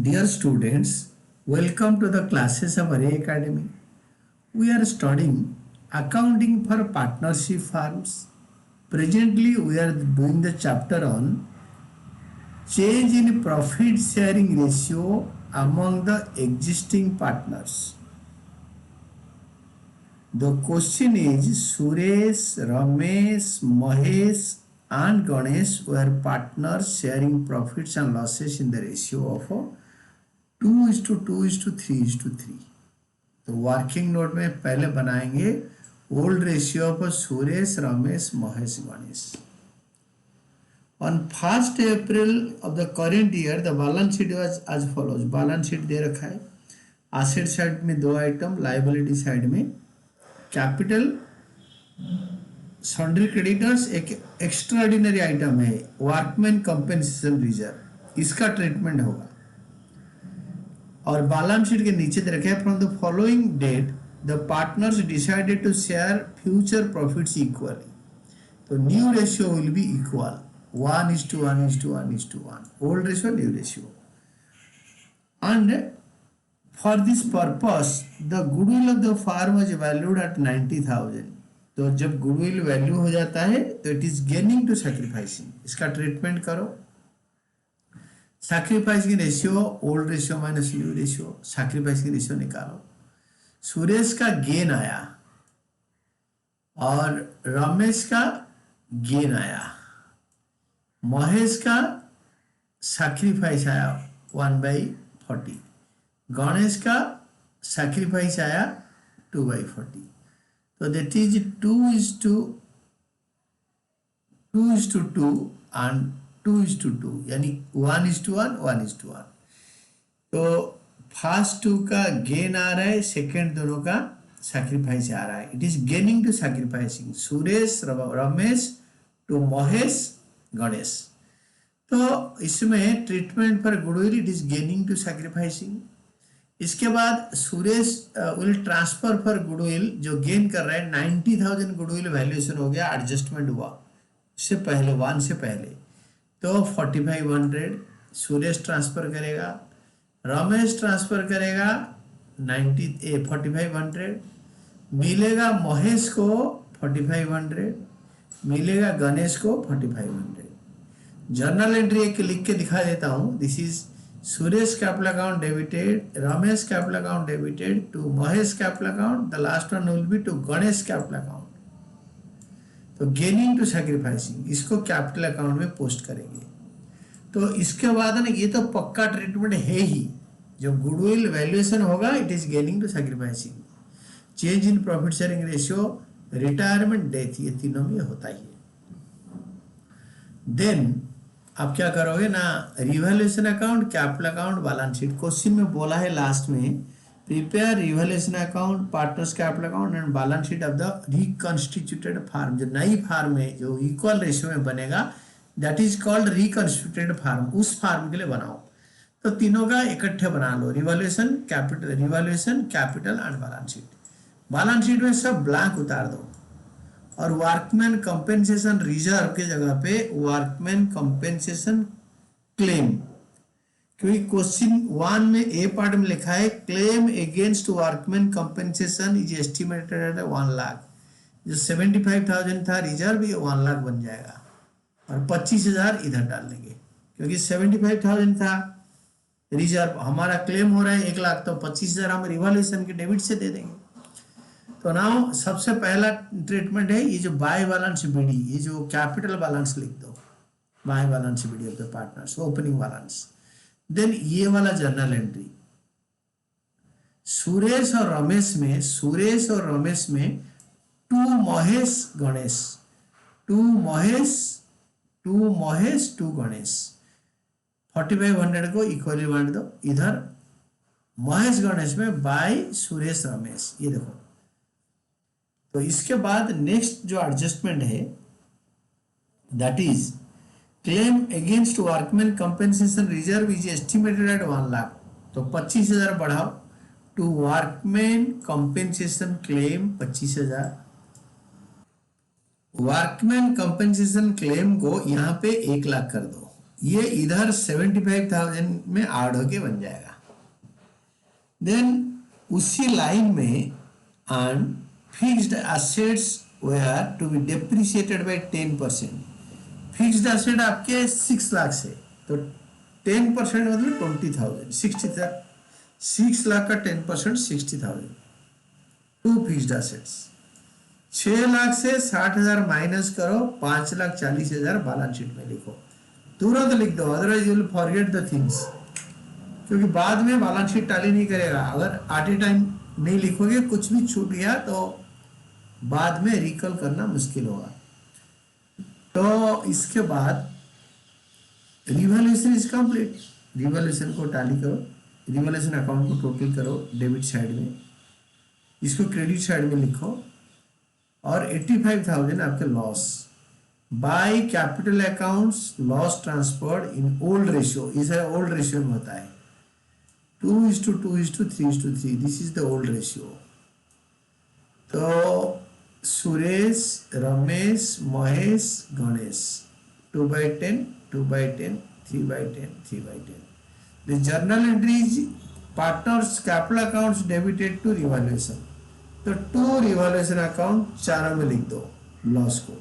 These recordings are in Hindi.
Dear students, welcome to the classes of Array Academy. We are studying accounting for partnership firms. Presently, we are doing the chapter on change in profit sharing ratio among the existing partners. The question is Suresh, Ramesh, Mahesh and Ganesh were partners sharing profits and losses in the ratio of 2:2:3:3. तो वर्किंग नोट में पहले बनाएंगे old ratio of Suresh, Ramesh, Mahesh, Ganesh. On 1st April of the current year the balance sheet was as follows. balance sheet दे रखा है. एसेट साइड में दो आइटम, लाइबिलिटी साइड में कैपिटल, सन्ड्री क्रेडिटर्स, एक एक्स्ट्राऑर्डिनरी आइटम है वर्कमैन कंपेंसेशन रिजर्व, इसका ट्रीटमेंट होगा. और बैलेंस शीट के नीचे दे रखे हैं from the following date the partners decided to share future profits equally. तो new ratio will be equal 1:1:1:1. Old ratio, new ratio. And for this purpose the goodwill of the firm was valued at 90,000. तो जब गुडविल वैल्यू हो जाता है तो it is gaining to sacrificing. इसका ट्रीटमेंट करो. सैक्रिफाइस की ratio old ratio minus new ratio, sacrifice की रेशियो निकालो. सुरेश का गेन आया और रमेश का गेन आया, महेश का सैक्रिफाइस आया 1/40, गणेश का सैक्रिफाइस आया 2/40. तो दैट इज 2:2 एंड 2:2, यानी 1:1 1:1. तो फर्स्ट 2 का गेन आ रहा है, सेकेंड दोनों का सैक्रिफाइस आ रहा है. It is gaining to sacrificing. Suresh, Ramesh to Mahesh, Ganesh. तो इसमें treatment for goodwill it is gaining to sacrificing. इसके बाद Suresh will transfer for goodwill, जो गेन कर रहा है 90,000 गुडविल वैल्यूएशन हो गया, एडजस्टमेंट हुआ इससे पहले 1 से पहले. तो 4500 सुरेश ट्रांसफर करेगा, रमेश ट्रांसफर करेगा 4500, मिलेगा महेश को 4500, मिलेगा गणेश को 4500. जर्नल एंट्री एक लिख के दिखा देता हूं. This is Suresh capital account debited, Ramesh capital account debited to Mahesh capital account, the last one will be to Ganesh capital account. तो गेनिंग टू सैक्रिफाइसिंग इसको कैपिटल अकाउंट में पोस्ट करेंगे. तो इसके बाद ना ये तो पक्का ट्रीटमेंट है ही. जो गुडविल वैल्यूएशन होगा it is gaining to sacrificing. Change in profit sharing ratio, retirement, death, ये तीनों में होता ही है. देन आप क्या करोगे ना, revaluation account, capital account, balance sheet. Question में बोला है लास्ट में prepare revaluation account, partners capital account and balance sheet of the reconstituted firm. जो नई फार्म है जो इक्वल रेशियो में बनेगा that is called reconstituted firm. उस फार्म के लिए बनाओ. तो तीनों का इकट्ठे बना लो, revaluation, capital and balance sheet. Balance sheet में सब ब्लैंक उतार दो और वर्कमैन कंपेंसेशन रिजर्व के जगह पे वर्कमैन कंपेंसेशन क्लेम. क्योंकि क्वेश्चन 1 में ए पार्ट में लिखा है claim against workman compensation is estimated at 1 lakh. जो 75,000 था रिजर्व, ये 1 लाख बन जाएगा और 25,000 इधर डाल देंगे. क्योंकि 75,000 था रिजर्व, हमारा क्लेम हो रहा है 1 लाख, तो 25,000 हम रिवैल्यूएशन के डेबिट से दे देंगे. तो नाउ सबसे पहला ट्रीटमेंट है ये जो बाय बैलेंस बीडी, ये जो कैपिटल बैलेंस लिख दो, by balance BD of the partners, opening balance. Then ये वाला जर्नल एंट्री सुरेश और रमेश में 2 महेश गणेश, 2 महेश 2 गणेश. 4500 को इक्वली बांट दो. इधर महेश गणेश में बाय सुरेश रमेश, ये देखो. तो इसके बाद नेक्स्ट जो एडजस्टमेंट है that is claim against workman compensation reserve is estimated at 1 lakh. तो 25,000 बढ़ाओ to workman compensation claim 25,000. Workman compensation claim को यहां पे 1 लाख कर दो. ये इधर 75,000 में ऐड होके बन जाएगा। देन उसी लाइन में and fixed assets were to be depreciated by 10%। Fixed asset आपके 6 लाख से, तो 10% मतलब 20,000, 6 लाख का 10% 60,000 टू फिक्स्ड एसेट्स। 6 लाख से 60,000 माइनस करो, 5,40,000 बैलेंस शीट में लिखो, तुरंत लिख दो, otherwise you will forget the things, क्योंकि बाद में बैलेंस शीट टैली नहीं करेगा। अगर एट ए टाइम नहीं लिखोगे, कुछ भी छूट गया तो बाद में रिकॉल करना मुश्किल होगा। तो इसके बाद रिवैल्यूएशन इज कंप्लीट। रिवैल्यूएशन को टैली करो, रिवैल्यूएशन अकाउंट को टोटल करो डेबिट साइड में, इसको क्रेडिट साइड में लिखो, और 85,000 आपके loss by capital accounts loss transferred in old ratio. इसे ओल्ड रेशियो में होता है 2:2:3:3, this is the old ratio. तो Suresh, Ramesh, Mahesh, Ganesh 2/10, 2/10, 3/10, 3/10। The journal entries partners capital accounts debited to revaluation, तो टू रिवैल्यूएशन अकाउंट चारों में लिख दो लॉस को,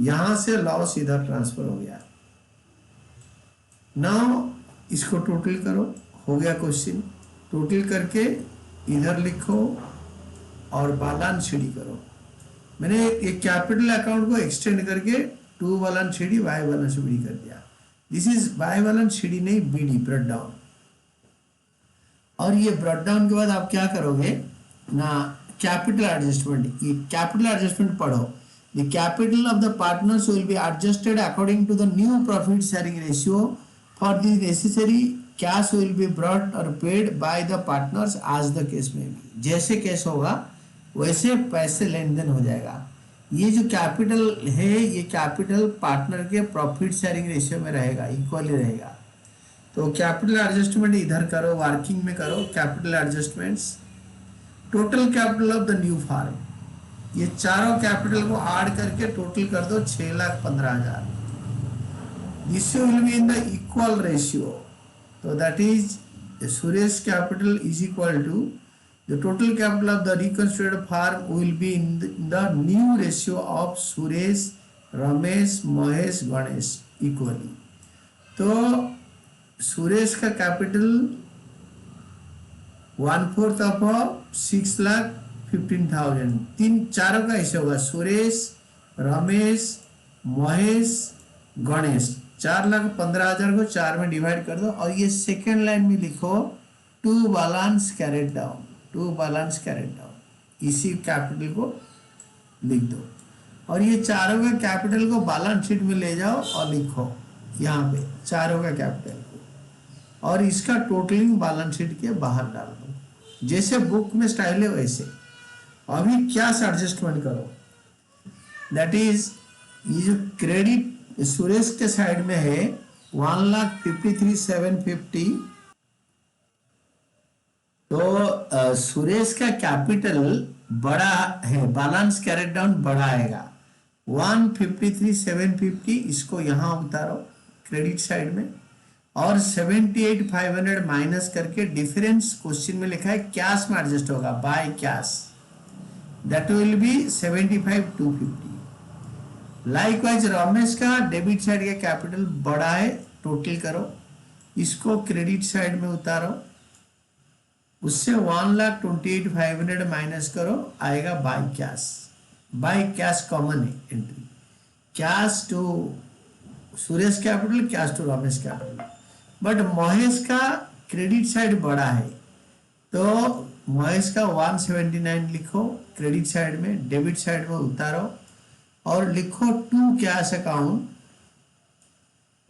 यहां से लॉस इधर ट्रांसफर हो गया। नाउ इसको टोटल करो, हो गया क्वेश्चन। टोटल करके इधर लिखो और बैलेंस शीट करो। मैंने एक कैपिटल अकाउंट को एक्सटेंड करके to balance sheet Y balance sheet कर दिया। This is Y balance sheet नहीं, बीडी ब्रेक डाउन। और ये ब्रेक डाउन के बाद आप क्या करोगे ना, कैपिटल एडजस्टमेंट, ये कैपिटल एडजस्टमेंट पढ़ो। The capital of the partners will be adjusted according to the new profit sharing ratio. For the necessary cash will be brought और paid by the partners as the case में भी। जैसे केस होगा वैसे पैसे लेन देन हो जाएगा। ये जो कैपिटल है, ये कैपिटल पार्टनर के प्रॉफिट शेयरिंग रेशियो में रहेगा, इक्वली रहेगा। तो कैपिटल एडजस्टमेंट इधर करो, वर्किंग में करो capital adjustments. Total capital of the new firm, ये चारों कैपिटल को ऐड करके टोटल कर दो 6,15,000। This will be in the equal ratio, so that is Suresh capital is equal to the total capital of the reconstituted firm will be in the new ratio of Suresh, Ramesh, Mahesh, Ganesh equally। तो सुरेश का कैपिटल 1/4 ऑफ 6,15,000, तीन चारों का ऐसे होगा, सुरेश, रमेश, महेश, गणेश। 4,15,000 को 4 में डिवाइड कर दो, और ये सेकेंड लाइन में लिखो to balance carried down, to balance carried down, इसी कैपिटल को लिख दो। और ये चारों का कैपिटल को बैलेंस शीट में ले जाओ और लिखो यहाँ पे चारों का कैपिटल को, और इसका टोटलिंग बैलेंस शीट के बाहर डाल दो, जैसे बुक में स्टाइल है वैसे। अभी क्या एडजस्टमेंट करो, दैट इज ये जो क्रेडिट सुरेश के साइड में है 1,53,750। तो सुरेश का कैपिटल बड़ा है, बैलेंस कैरेट डाउन बड़ा आएगा 1,53,750, इसको यहां उतारो क्रेडिट साइड में, और 78,500 माइनस करके डिफरेंस क्वेश्चन में लिखा है कैश में एडजस्ट होगा by cash, that will be 75,250। Likewise Ramesh का डेबिट साइड का कैपिटल बड़ा है, टोटल करो, इसको क्रेडिट साइड में उतारो, उससे 1,28,500 माइनस करो, आएगा by cash. By cash common है entry, cash to Suresh capital, cash to Ramesh capital. But Mahesh का क्रेडिट साइड बड़ा है, तो महेश का 179 लिखो क्रेडिट साइड में, डेबिट साइड में उतारो और लिखो to cash account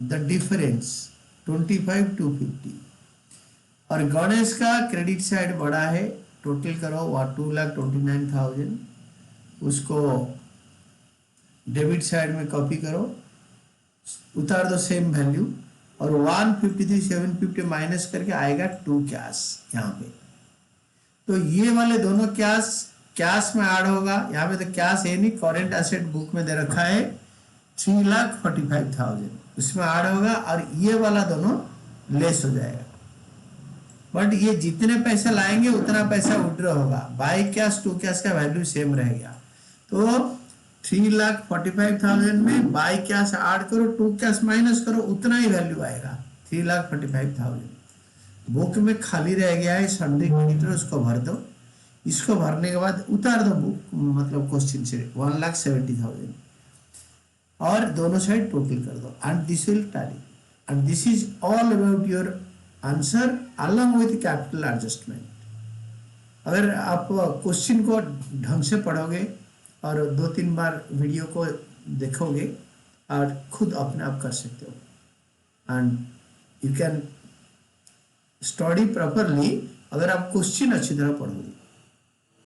the difference 25,250। और गणेश का क्रेडिट साइड बड़ा है, टोटल करो 2,29,000, उसको डेबिट साइड में कॉपी करो, उतार दो सेम वैल्यू, और 153,750 माइनस करके आएगा टू कैश यहाँ पे। तो ये वाले दोनों कैश में ऐड होगा, यहाँ पे तो कैश है नहीं, करेंट एसेट बुक में दे रखा है 3,45,000 इसमें ऐड होगा और ये वाला दोनों लेस हो जाएगा। बट ये जितने पैसे लाएंगे उतना पैसा विड्रॉ होगा। बाई कैश टू कैश का वैल्यू सेम रहेगा। तो 3,45,000 में बाई कैश ऐड करो, टू कैश माइनस करो, उतना ही वैल्यू आएगा 3,45,000। बुक में खाली रह गया है सन्डे क्रेडिटर, उसको भर दो। इसको भरने के बाद उतार दो बुक, मतलब क्वेश्चन से 1,70,000 और दोनों साइड टोटल कर दो and this will tally and this is all about your answer along with capital adjustment. अगर आप क्वेश्चन को ढंग से पढ़ोगे और 2-3 बार वीडियो को देखोगे और खुद अपने आप कर सकते हो and you can study properly अगर आप क्वेश्चन अच्छी तरह पढ़ोगे।